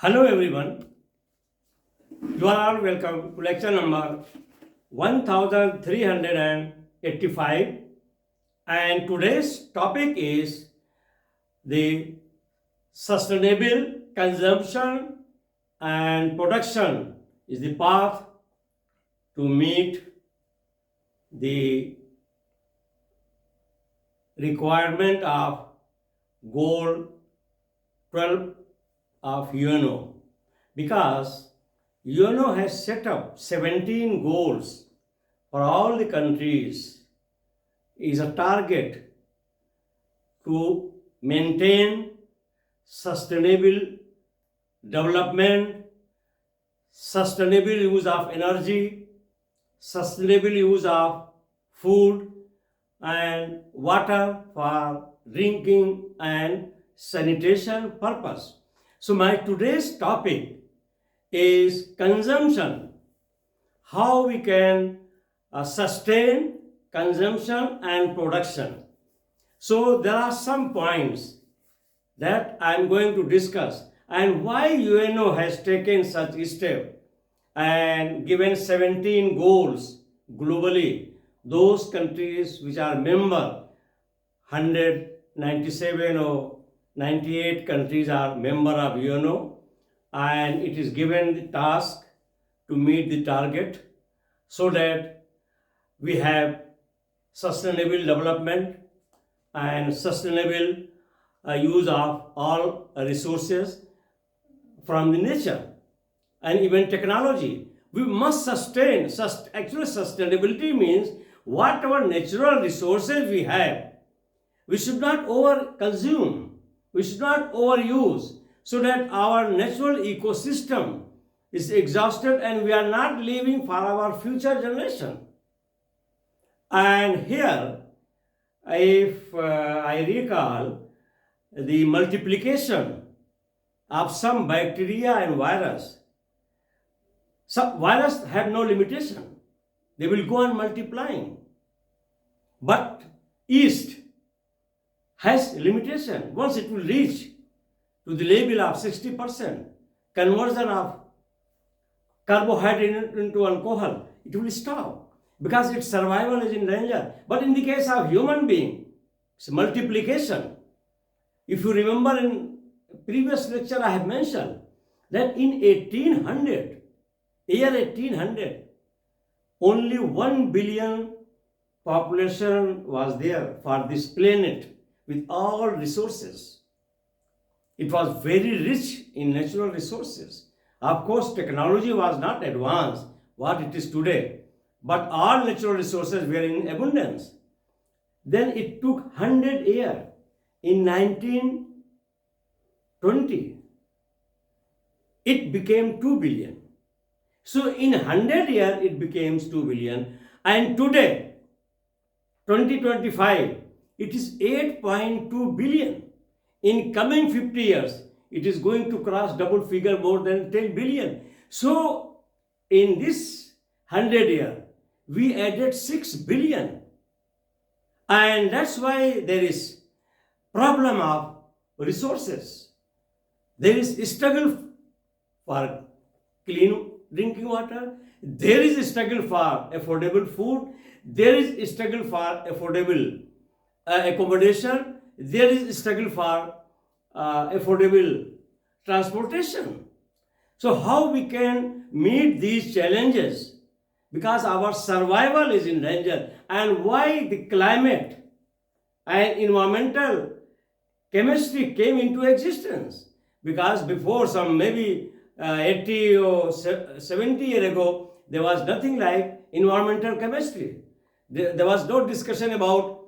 Hello everyone, you are all welcome to lecture number 1385, and today's topic is the sustainable consumption and production is the path to meet the requirement of goal 12 of UNO, because UNO has set up 17 goals for all the countries, is a target to maintain sustainable development, sustainable use of energy, sustainable use of food and water for drinking and sanitation purpose. So my today's topic is consumption, how we can sustain consumption and production. So there are some points that I am going to discuss, and why UNO has taken such a step and given 17 goals globally. Those countries which are member, 197 or 98 countries are member of UNO, and it is given the task to meet the target so that we have sustainable development and sustainable use of all resources from the nature and even technology. We must sustain. Actually, sustainability means whatever natural resources we have, we should not over consume, we should not overuse, so that our natural ecosystem is exhausted and we are not leaving for our future generation. And here, if I recall, the multiplication of some bacteria and virus, some viruses have no limitation. They will go on multiplying. But yeast has limitation. Once it will reach to the level of 60% conversion of carbohydrate into alcohol, it will stop because its survival is in danger. But in the case of human being, it's multiplication. If you remember in previous lecture I have mentioned that in 1800, year 1800, only 1 billion population was there for this planet with all resources. It was very rich in natural resources. Of course, technology was not advanced what it is today, but all natural resources were in abundance. Then it took 100 years. In 1920, it became 2 billion. So in 100 years, it became 2 billion. And today, 2025, it is 8.2 billion. In coming 50 years, it is going to cross double figure, more than 10 billion. So in this 100 years, we added 6 billion. And that's why there is problem of resources. There is a struggle for clean drinking water. There is a struggle for affordable food. There is a struggle for affordable accommodation. There is a struggle for affordable transportation. So how we can meet these challenges? Because our survival is in danger. And why the climate and environmental chemistry came into existence? Because before some maybe 80 or 70 years ago, there was nothing like environmental chemistry. There was no discussion about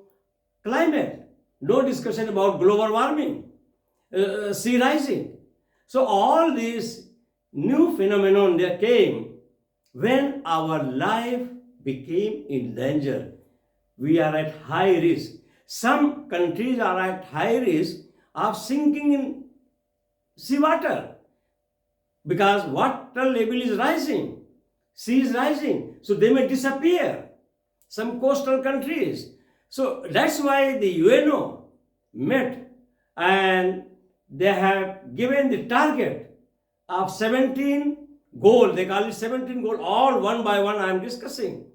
climate, no discussion about global warming, sea rising. So all these new phenomenon that came when our life became in danger. We are at high risk. Some countries are at high risk of sinking in seawater because water level is rising, sea is rising, so they may disappear. Some coastal countries. So that's why the UNO met and they have given the target of 17 goal, they call it 17 goal, all one by one I am discussing.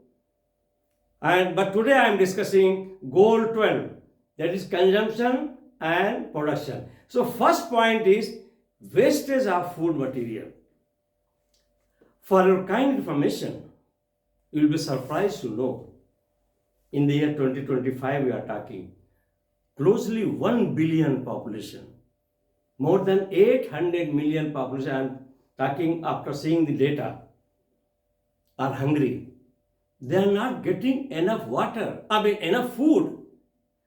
But today I am discussing goal 12, that is consumption and production. So first point is wastage of food material. For your kind information, you will be surprised to know, in the year 2025 we are talking, closely 1 billion population, more than 800 million population, I am talking after seeing the data, are hungry. They are not getting enough water, enough food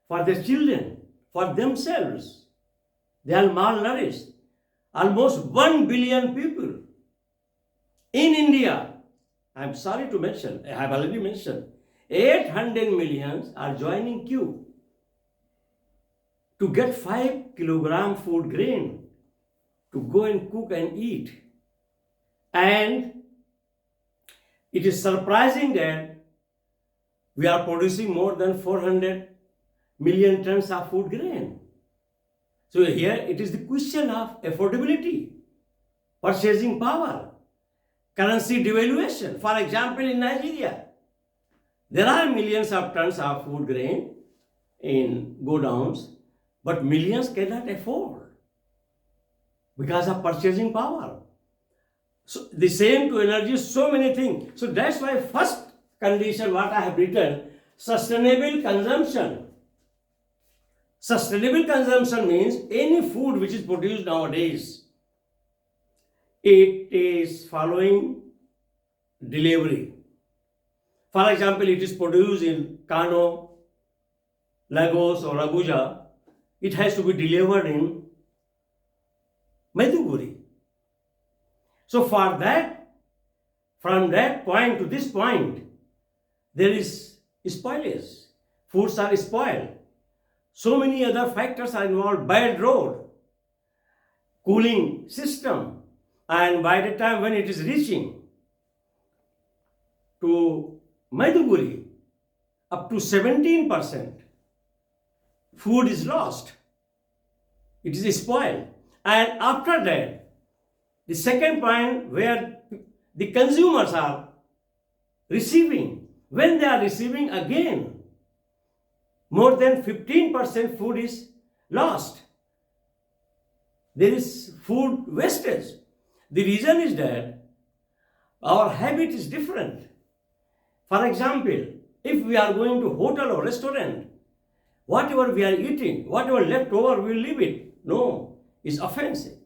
for their children, for themselves. They are malnourished. Almost 1 billion people in India, I am sorry to mention, I have already mentioned, 800 millions are joining queue to get 5 kilogram food grain to go and cook and eat. And it is surprising that we are producing more than 400 million tons of food grain. So here it is the question of affordability, purchasing power, currency devaluation. For example, in Nigeria, there are millions of tons of food grain in godowns, but millions cannot afford because of purchasing power. So the same to energy, so many things. So that's why first condition what I have written, sustainable consumption. Sustainable consumption means any food which is produced nowadays, it is following delivery. For example, it is produced in Kano, Lagos or Abuja, it has to be delivered in Maiduguri. So for that, from that point to this point, there is spoilage. Foods are spoiled. So many other factors are involved. Bad road, cooling system, and by the time when it is reaching to Maiduguri, up to 17% food is lost. It is spoiled. And after that, the second point where the consumers are receiving, when they are receiving again, more than 15% food is lost. There is food wastage. The reason is that our habit is different. For example, if we are going to hotel or restaurant, whatever we are eating, whatever left over, we will leave it. No, it's offensive.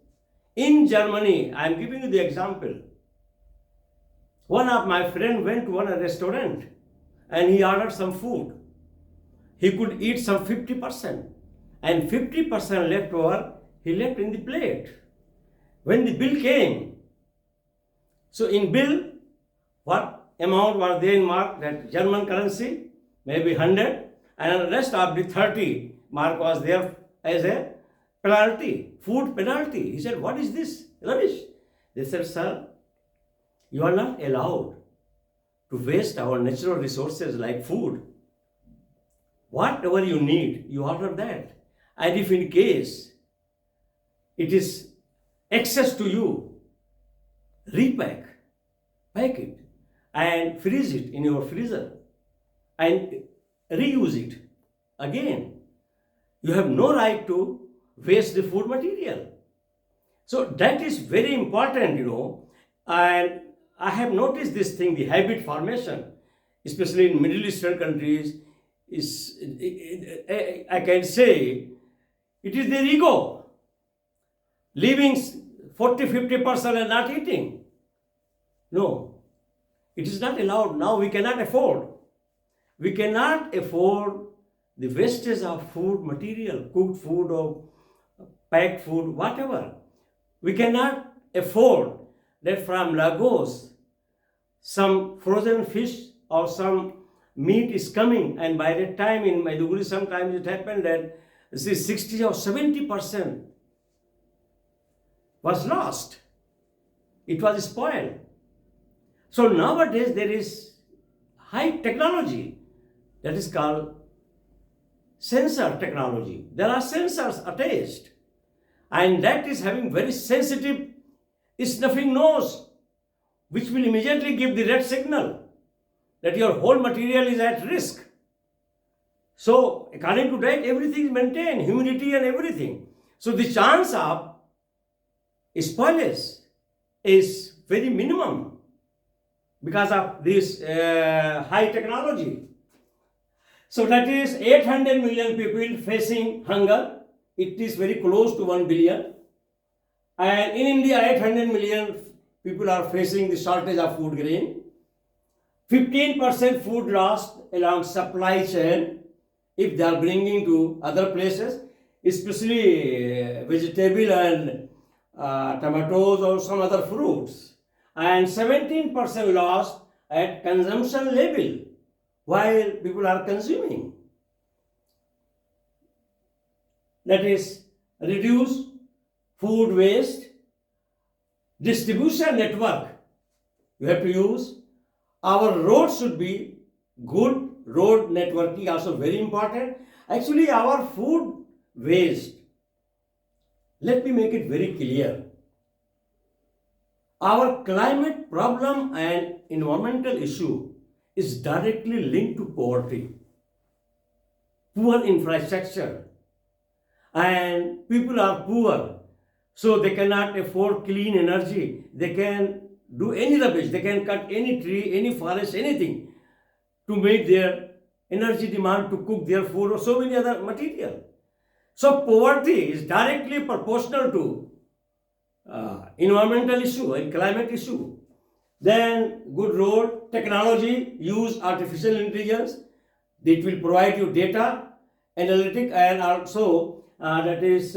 In Germany, I am giving you the example. One of my friends went to one restaurant and he ordered some food. He could eat some 50% and 50% left over, he left in the plate. When the bill came, so in bill, what amount was there in mark? That German currency, maybe 100, and the rest of the 30 mark was there as a penalty, food penalty. He said, what is this? Rubbish. They said, sir, you are not allowed to waste our natural resources like food. Whatever you need, you order that. And if in case it is excess to you, pack it and freeze it in your freezer and reuse it again. You have no right to waste the food material. So that is very important, and I have noticed this thing, the habit formation, especially in Middle Eastern countries, is, I can say, it is their ego, leaving 40-50% and not eating. No, it is not allowed. Now we cannot afford. We cannot afford the wastage of food material, cooked food or packed food, whatever. We cannot afford that from Lagos, some frozen fish or some meat is coming, and by that time in Maiduguri, sometimes it happened that 60 or 70% was lost. It was spoiled. So nowadays there is high technology that is called sensor technology. There are sensors attached, and that is having very sensitive snuffing nose, which will immediately give the red signal that your whole material is at risk. So, according to that, everything is maintained, humidity and everything. So, the chance of spoilage is very minimum because of this high technology. So, that is 800 million people facing hunger. It is very close to 1 billion. And in India, 800 million people are facing the shortage of food grain. 15% food lost along supply chain if they are bringing to other places, especially vegetable and tomatoes or some other fruits. And 17% lost at consumption level while people are consuming. That is, reduce food waste, distribution network. You have to use. Our roads should be good. Road networking also very important. Actually, our food waste, let me make it very clear. Our climate problem and environmental issue is directly linked to poverty, poor infrastructure, and people are poor, so they cannot afford clean energy. They can do any rubbish, they can cut any tree, any forest, anything to make their energy demand to cook their food or so many other material. So poverty is directly proportional to environmental issue and climate issue. Then good road, technology, use artificial intelligence. It will provide you data, analytic, and also that is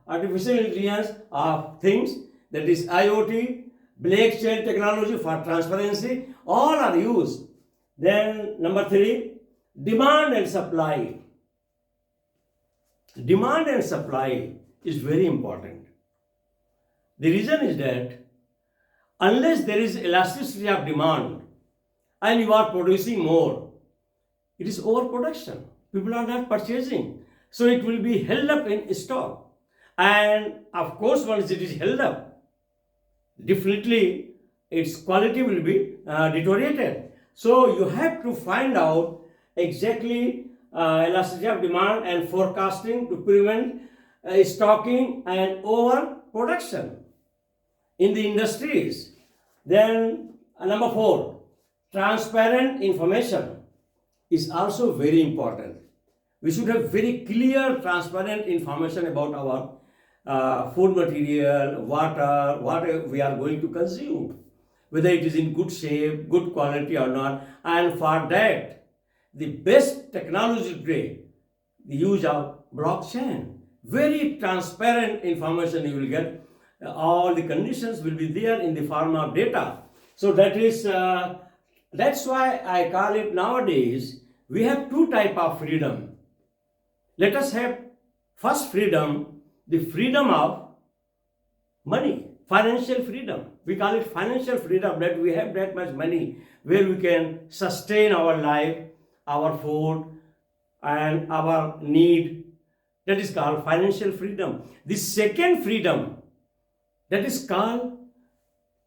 artificial intelligence of things, that is IoT, blockchain technology for transparency, all are used. Then number 3, demand and supply. Demand and supply is very important. The reason is that unless there is elasticity of demand and you are producing more, it is overproduction. People are not purchasing. So it will be held up in stock. And of course, once it is held up, definitely its quality will be deteriorated. So you have to find out exactly elasticity of demand and forecasting to prevent stocking and overproduction in the industries. Then number 4, transparent information is also very important. We should have very clear, transparent information about our food material, water, what we are going to consume, whether it is in good shape, good quality or not. And for that, the best technology today, the use of blockchain. Very transparent information you will get. All the conditions will be there in the form of data. So that is, that's why I call it nowadays, we have 2 types of freedom. Let us have first freedom, the freedom of money, financial freedom. We call it financial freedom, that we have that much money where we can sustain our life, our food and our need. That is called financial freedom. The second freedom, that is called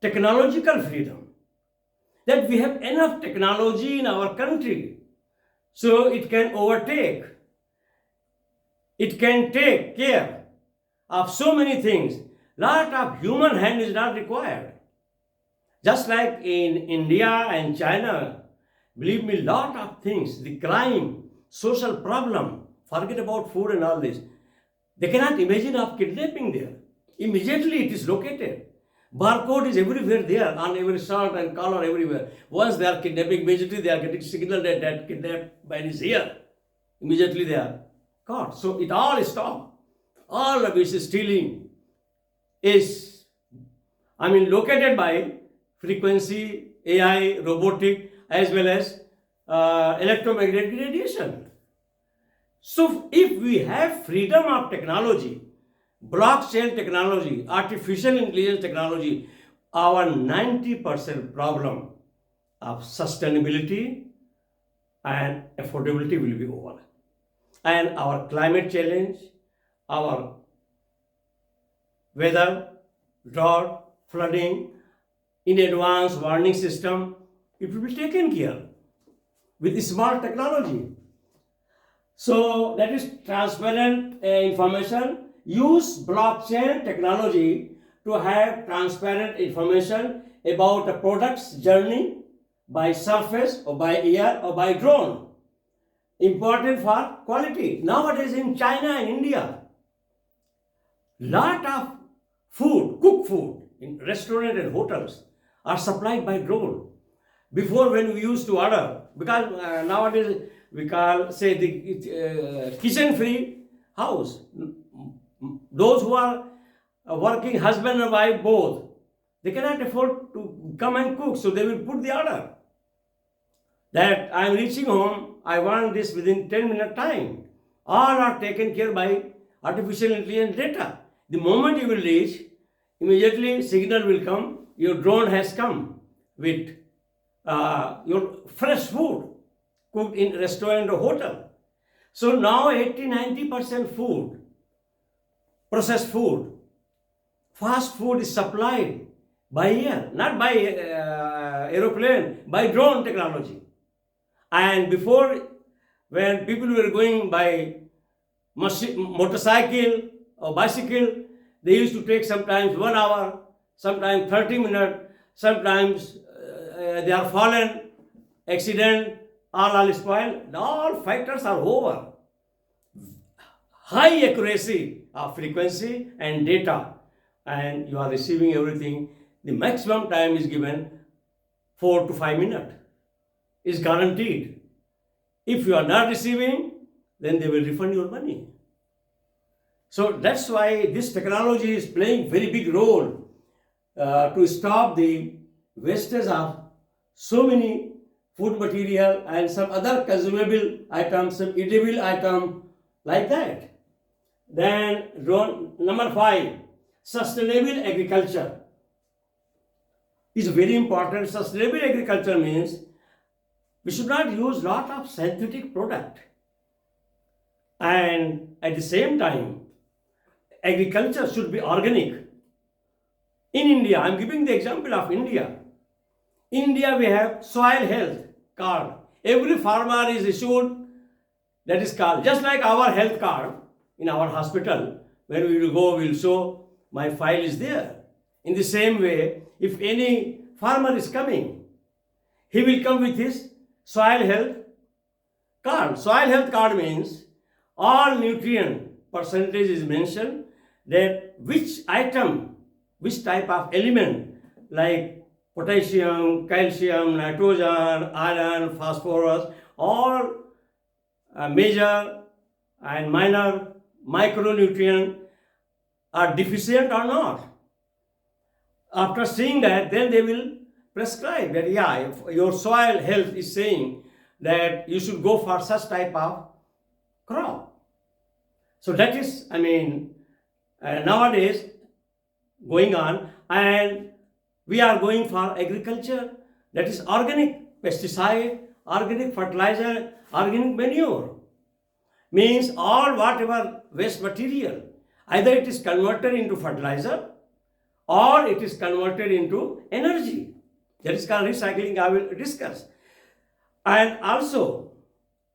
technological freedom. That we have enough technology in our country so it can overtake. It can take care of so many things. Lot of human hand is not required. Just like in India and China, believe me, lot of things, the crime, social problem, forget about food and all this. They cannot imagine of kidnapping there. Immediately it is located. Barcode is everywhere there, on every shirt and collar everywhere. Once they are kidnapping, immediately they are getting signal that kidnapped man is here. Immediately they are caught. So it all is stopped. All of this stealing is, located by frequency, AI, robotic, as well as electromagnetic radiation. So if we have freedom of technology, blockchain technology, artificial intelligence technology, our 90% problem of sustainability and affordability will be over. And our climate challenge, our weather, drought, flooding, in advance warning system, it will be taken care with smart technology. So that is transparent information. Use blockchain technology to have transparent information about a product's journey by surface or by air or by drone. Important for quality. Nowadays in China and India, lot of food, cooked food in restaurants and hotels are supplied by drone. Before, when we used to order, because nowadays we call, say, the kitchen free house. Those who are working husband and wife both, they cannot afford to come and cook, so they will put the order that I am reaching home, I want this within 10-minute time. All are taken care by artificial intelligence data. The moment you will reach, immediately signal will come, your drone has come with your fresh food cooked in restaurant or hotel. So now 80-90% food, processed food, fast food is supplied by air, not by aeroplane, by drone technology. And before, when people were going by motorcycle or bicycle, they used to take sometimes 1 hour, sometimes 30 minutes, sometimes they are fallen, accident, all spoiled. All factors are over. High accuracy of frequency and data, and you are receiving everything. The maximum time is given 4 to 5 minutes. Is guaranteed. If you are not receiving, then they will refund your money. So that's why this technology is playing very big role to stop the wastage of so many food material and some other consumable items, some edible item like that. Then number 5, sustainable agriculture is very important. Sustainable agriculture means we should not use lot of synthetic product, and at the same time agriculture should be organic. In India, I am giving the example of India. In India we have soil health card. Every farmer is issued that is called, just like our health card in our hospital. When we will go, we will show my file is there. In the same way, if any farmer is coming, he will come with his soil health card. Soil health card means all nutrient percentage is mentioned, that which item, which type of element like potassium, calcium, nitrogen, iron, phosphorus, all major and minor micronutrient are deficient or not. After seeing that, then they will prescribe that, yeah, if your soil health is saying that you should go for such type of crop. So that is, nowadays going on, and we are going for agriculture that is organic pesticide, organic fertilizer, organic manure. Means all whatever waste material, either it is converted into fertilizer or it is converted into energy. That is called recycling, I will discuss. And also,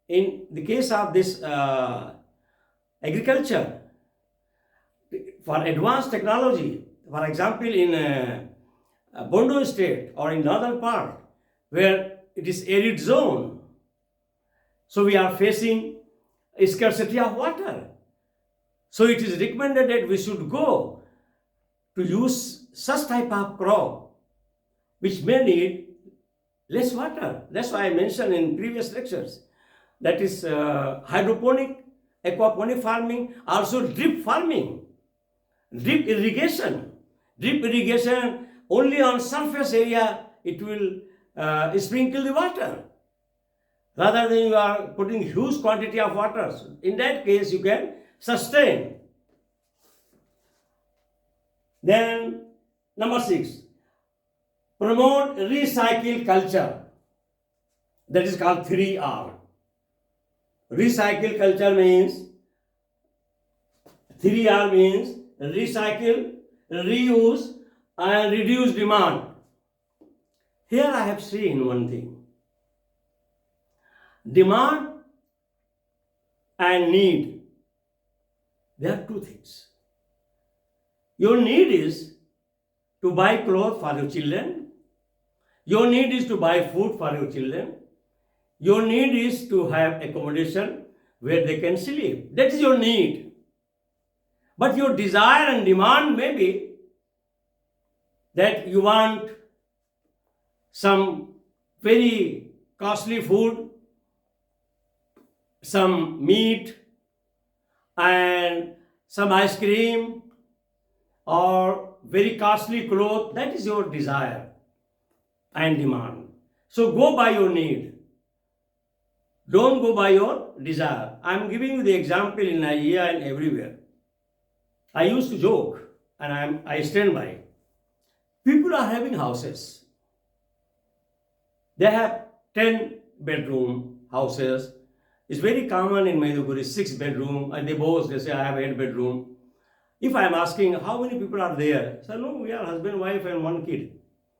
in the case of this agriculture, for advanced technology, for example, in Bondo state or in northern part, where it is arid zone, so we are facing a scarcity of water. So it is recommended that we should go to use such type of crop which may need less water. That's why I mentioned in previous lectures. That is hydroponic, aquaponic farming, also drip farming, drip irrigation. Drip irrigation, only on surface area it will sprinkle the water, rather than you are putting huge quantity of water. In that case, you can sustain. Then number 6, promote recycle culture. That is called 3R. Recycle culture means, 3R means recycle, reuse, and reduce demand. Here I have seen one thing. Demand and need, there are two things. Your need is to buy clothes for your children. Your need is to buy food for your children. Your need is to have accommodation where they can sleep. That is your need. But your desire and demand may be that you want some very costly food, some meat, and some ice cream, or very costly clothes. That is your desire and demand. So go by your need. Don't go by your desire. I am giving you the example in Nigeria and everywhere. I used to joke, and I stand by. People are having houses. They have 10-bedroom houses. It's very common in Maiduguri, 6-bedroom, and they say, I have 8-bedroom. If I am asking how many people are there, say, no, we are husband, wife, and one kid.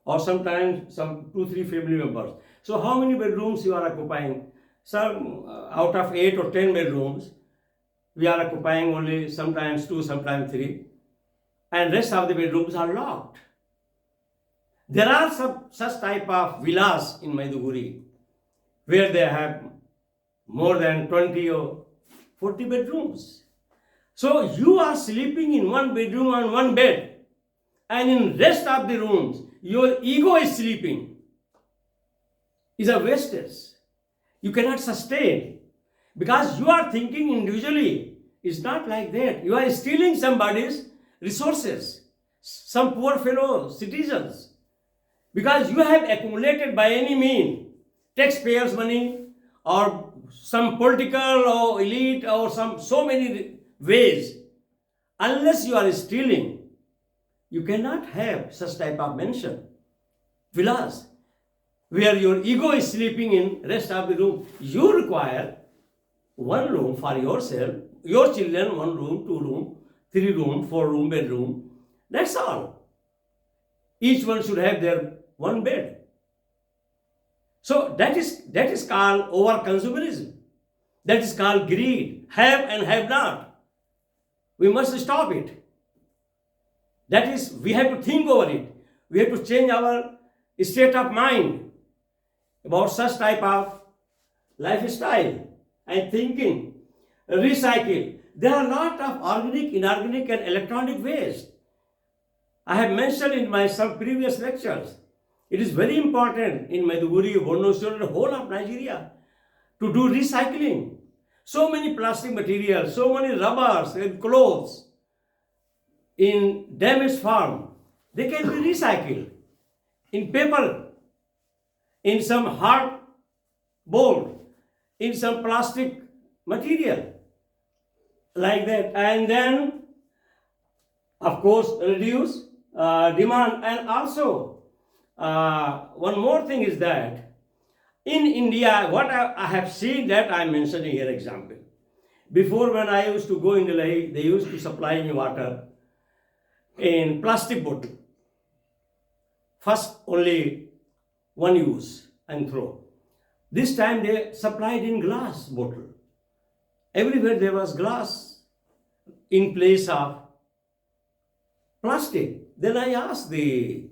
Or sometimes some 2-3 family members. So how many bedrooms you are occupying? Some out of 8 or 10 bedrooms, we are occupying only sometimes 2, sometimes 3. And rest of the bedrooms are locked. There are some such type of villas in Maiduguri where they have more than 20 or 40 bedrooms. So you are sleeping in one bedroom on one bed, and in rest of the rooms, your ego is sleeping. It's a wastage. You cannot sustain because you are thinking individually. It's not like that. You are stealing somebody's resources, some poor fellow citizens, because you have accumulated by any means taxpayers' money or some political or elite or so many ways. Unless you are stealing, you cannot have such type of mansion, villas, where your ego is sleeping in rest of the room. You require one room for yourself, your children, 1 room, 2 room, 3 room, 4 room, bedroom. That's all. Each one should have their one bed. So that is called over-consumerism. That is called greed, have and have not. We must stop it. That is, we have to think over it. We have to change our state of mind about such type of lifestyle and thinking. Recycle. There are a lot of organic, inorganic, and electronic waste. I have mentioned in my some previous lectures. It is very important in Maiduguri, Borno, the whole of Nigeria to do recycling. So many plastic materials, so many rubbers and clothes in damaged form, they can be recycled in paper, in some hard board, in some plastic material, like that. And then, of course, reduce demand. And also, one more thing is that in India, what I have seen, that I am mentioning here example. Before, when I used to go in Delhi, they used to supply me water in plastic bottle. First, only one use and throw. This time they supplied in glass bottle. Everywhere there was glass in place of plastic. Then I asked the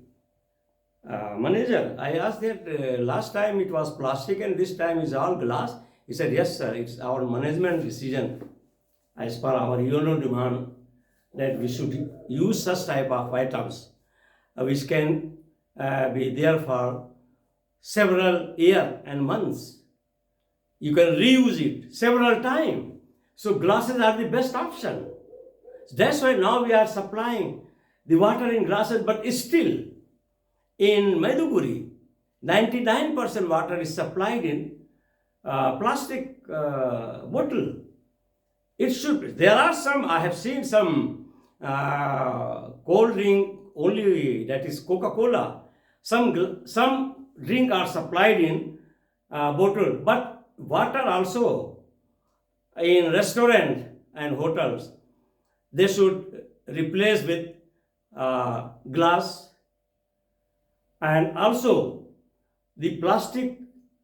manager, I asked that last time it was plastic and this time is all glass. He said, yes sir, it's our management decision as per our UNO demand that we should use such type of items which can be there for several years and months. You can reuse it several times. So glasses are the best option. That's why now we are supplying the water in glasses, but still in Maiduguri, 99% water is supplied in plastic bottle. It should be. There are some, I have seen some cold drink only, that is Coca-Cola. Some drink are supplied in bottle, but water also in restaurant and hotels, they should replace with glass, and also the plastic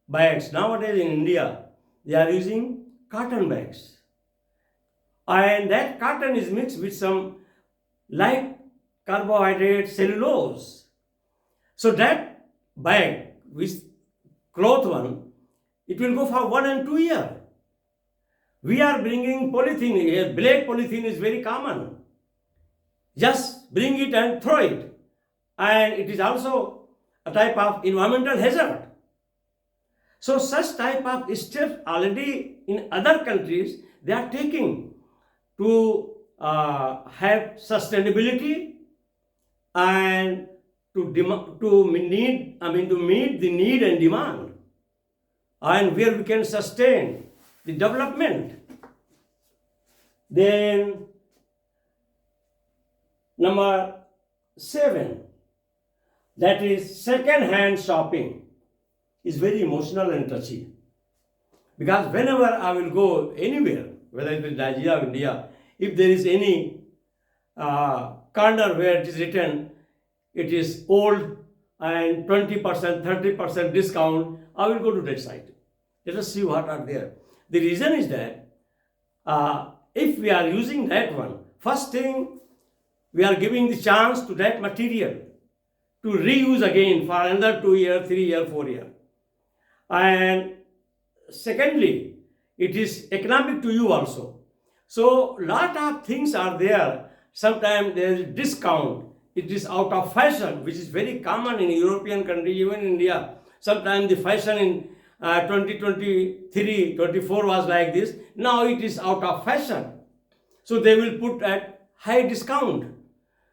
bags. Nowadays in India, they are using cotton bags. And that cotton is mixed with some light carbohydrate cellulose. So that bag, which cloth one, it will go for 1 and 2 years. We are bringing polythene here. Black polythene is very common. Just bring it and throw it. And it is also a type of environmental hazard. So such type of steps already in other countries they are taking to have sustainability and to meet the need and demand, and where we can sustain the development. Then number 7, that is second-hand shopping, is very emotional and touchy. Because whenever I will go anywhere, whether it is Nigeria or India, if there is any corner where it is written it is old and 20%, 30% discount, I will go to that site. Let us see what are there. The reason is that if we are using that one, first thing, we are giving the chance to that material to reuse again for another 2 years, 3 years, 4 years. And secondly, it is economic to you also. So lot of things are there. Sometimes there is discount. It is out of fashion, which is very common in European countries, even in India. Sometimes the fashion in 2023, 24 was like this. Now it is out of fashion. So they will put at high discount.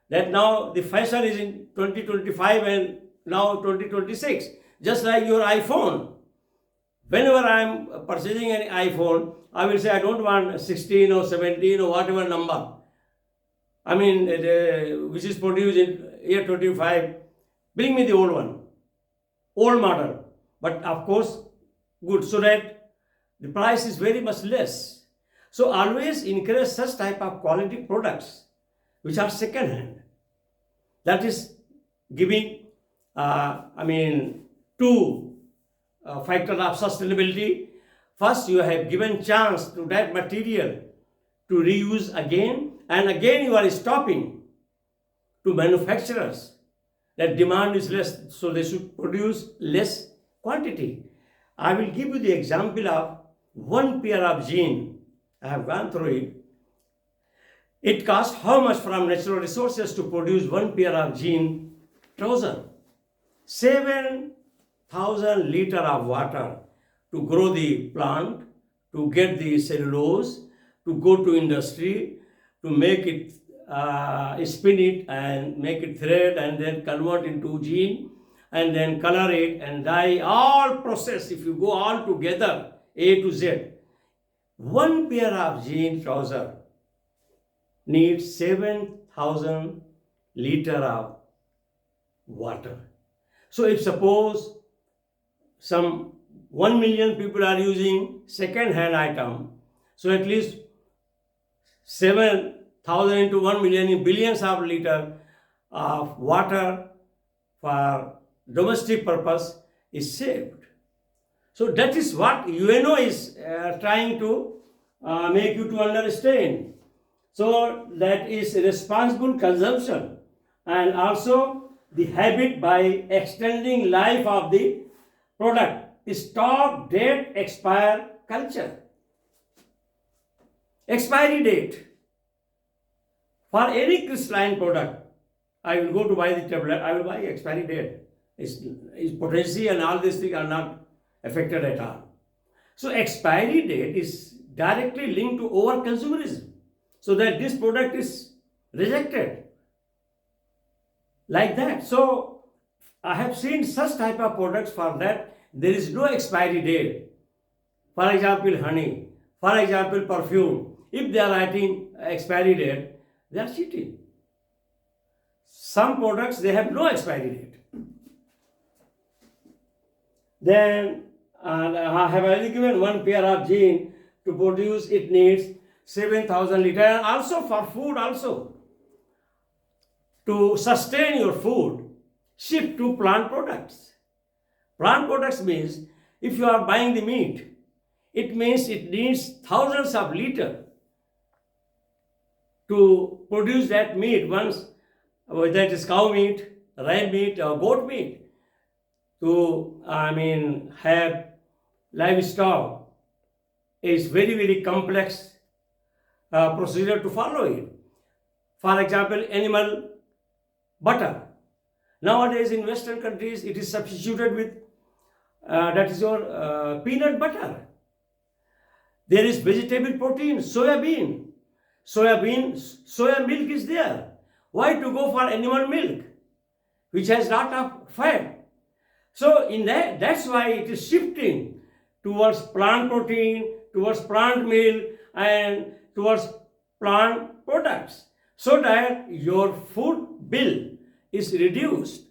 That now the fashion is in 2025 and now 2026. Just like your iPhone. Whenever I am purchasing an iPhone, I will say I don't want 16 or 17 or whatever number. I mean, which is produced in year 25. Bring me the old one, old model. But of course, good, so that the price is very much less. So always encourage such type of quality products which are second hand. That is giving, two factors of sustainability. First, you have given chance to that material to reuse again, and again you are stopping to manufacturers that demand is less, so they should produce less quantity. I will give you the example of one pair of jeans. I have gone through it. It costs how much from natural resources to produce one pair of jean trouser? 7,000 liters of water to grow the plant, to get the cellulose, to go to industry, to make it, spin it and make it thread and then convert into jean and then color it and dye, all process. If you go all together, A to Z, one pair of jean trouser needs 7,000 liters of water. So if suppose some 1 million people are using second hand item, so at least 7,000 into 1 million in billions of liters of water for domestic purpose is saved. So that is what UNO is trying to make you to understand. So that is responsible consumption and also the habit by extending life of the product. Stop date expire culture. Expiry date. For any crystalline product, I will go to buy the tablet, I will buy expiry date. Its potency and all these things are not affected at all. So expiry date is directly linked to over-consumerism, so that this product is rejected. Like that. So I have seen such type of products for that there is no expiry date. For example, honey. For example, perfume. If they are writing expiry date, they are cheating. Some products, they have no expiry date. Then I have already given one pair of jeans to produce, it needs 7,000 liters. Also for food also. to sustain your food, shift to plant products. Plant products means if you are buying the meat, it means it needs thousands of liters to produce that meat once, whether it is cow meat, ram meat, or goat meat. To, have livestock is very, very complex procedure to follow it. For example, animal butter. Nowadays in Western countries, it is substituted with that is your peanut butter. There is vegetable protein, soya milk is there. Why to go for animal milk, which has lot of fat? So in that's why it is shifting towards plant protein, towards plant milk, and towards plant products, so that your food bill is reduced.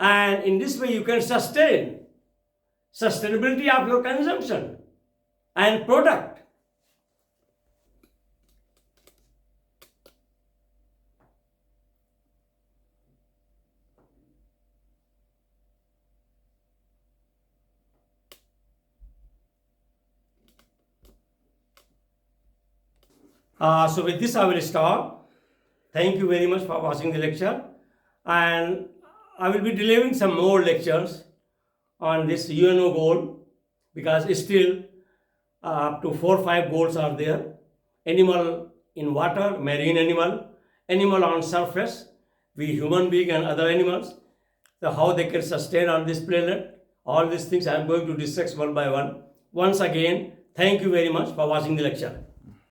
And in this way you can sustain sustainability of your consumption and product. So with this I will stop. Thank you very much for watching the lecture, and I will be delivering some more lectures on this UNO goal, because still up to 4 or 5 goals are there. Animal in water, marine animal on surface, we human being and other animals, so how they can sustain on this planet. All these things I am going to discuss one by one. Once again, thank you very much for watching the lecture.